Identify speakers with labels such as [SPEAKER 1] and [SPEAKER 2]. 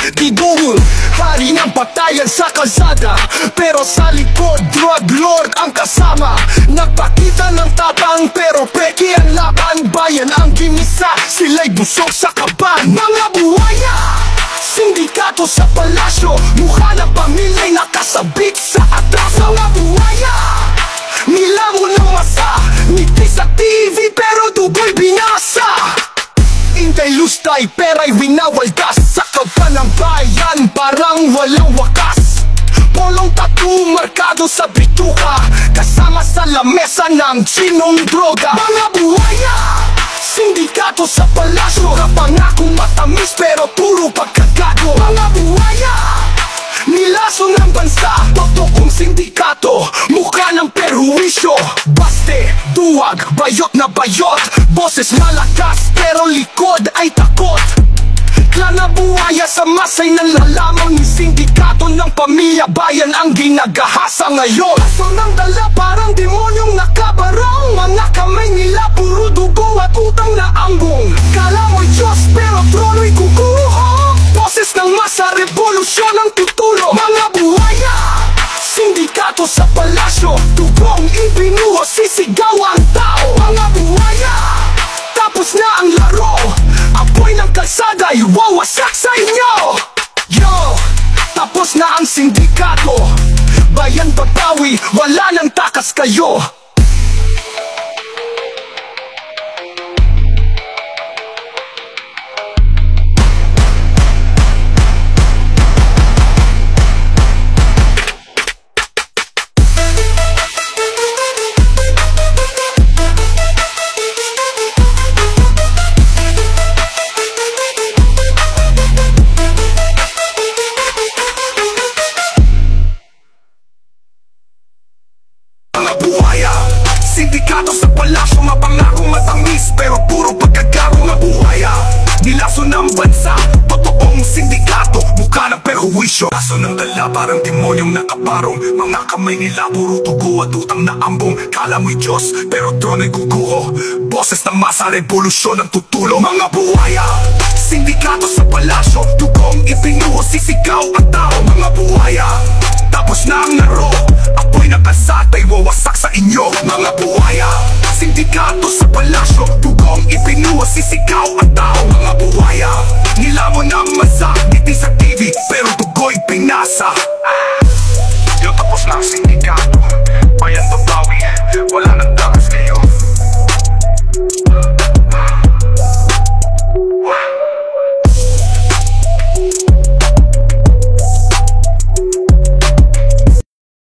[SPEAKER 1] Digong hari ng patayan sa kalsada, pero sa likod drug lord ang kasama. Nagpakita ng tapang pero peke ang laban. Bayan ang ginisa, sila'y busog sa kaban. Mga buhaya, sindikato sa palasyo, mukha ng pamilya'y nakasabit sa atras. Mga buhaya, nilamon ng masa, ngiti sa TV pero dugo'y binasa. Intay lustay pera'y winawaldas, sa kaban ng bayan parang walang wakas. Polong tattoo markado sa bituka, kasama sa lamesa ng chinong droga. Mga buhaya, sindikato sa palasyo, kapangakong matamis pero puro pagkagago. Mga buhaya, nilaso ng bansa, totoong sindikato, mukha ng perhuwisyo. Baste, duwag, bayot na bayot, boses malakas pero likod ay takot. Klan na buhaya sa masay ng lalamang ni sindikato ng pamilya bayan ang ginagahasa ngayon. Aso ng dala parang demonyong nakabarong, mga kamay nila puro dugo at utang na ambong. Kala mo'y Diyos pero trono'y kukuho, boses ng masa, revolusyon ang tutulo. Mga buhaya, sindikato sa palasyo, dugong ibinuho, sisigaw ang tao. Mga buhaya, tapos na ang laro, apoy ng kalsada iwawasak sa inyo. Yo, tapos na ang sindikato, bayan babawi, wala nang takas kayo. Sindikato sa palasyo, mapangako matamis pero puro pagkagaro. Mga buhaya, nilaso ng bansa, totoong sindikato, mukha ng perhuwisyo. Kaso ng dala parang demonyong nakaparong, mga kamay nila puro tugo at utang na ambong. Kala mo'y Diyos pero trono'y guguho, boses ng masa, revolusyon ang tutulo. Mga buhaya, sindikato sa palasyo, dugong ibinuho, sisigaw ang tao. Mga buhaya, tapos na ang laro, apoy ng kalsada iwawasak sa inyo. Mga buhaya, sindikato sa palasyo, dugong ibinuho, sisigaw ang tao. Mga buhaya, nilamon ng masa, ngiti sa TV pero dugo'y pinasa. Yung tapos na ang sindikato, bayan babawi, wala nang dapat